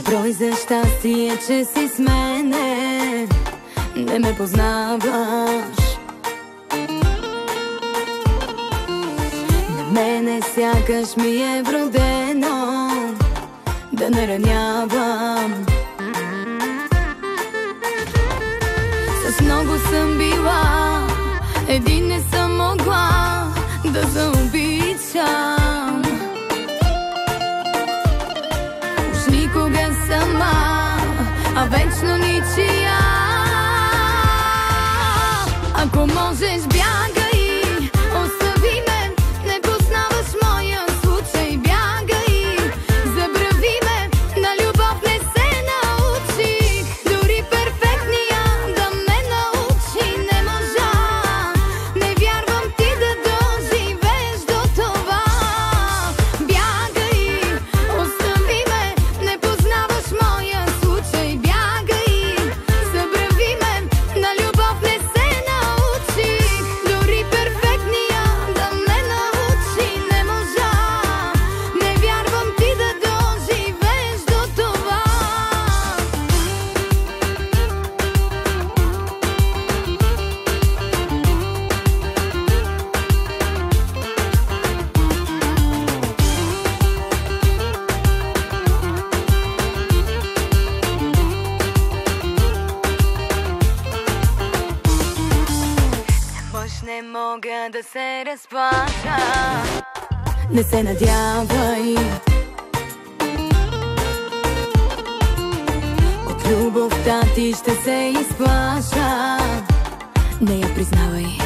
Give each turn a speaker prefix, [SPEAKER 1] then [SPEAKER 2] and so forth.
[SPEAKER 1] Брой за щастие, че си с мене, не ме познаваш. На мене сякаш ми е вродено да наранявам. С много съм била, един не съм могла да заобичам. Уж никога сама, а вечно ничия. Ако можеш, бягай, остави ме, не познаваш моя случай. Бягай, забрави ме, на любов не се научих. Дори перфектния да ме научи не можа. Не вярвам ти да доживееш до това. Бягай, остави ме, не познаваш моя случай. Бягай, забрави ме, на любов не се научих. Дори перфектния да ме научи не можа. Не вярвам ти да доживееш до това. Мъж не мога да се разплача. Не се надявай, от любовта ти ще се изплаша. Не я признавай.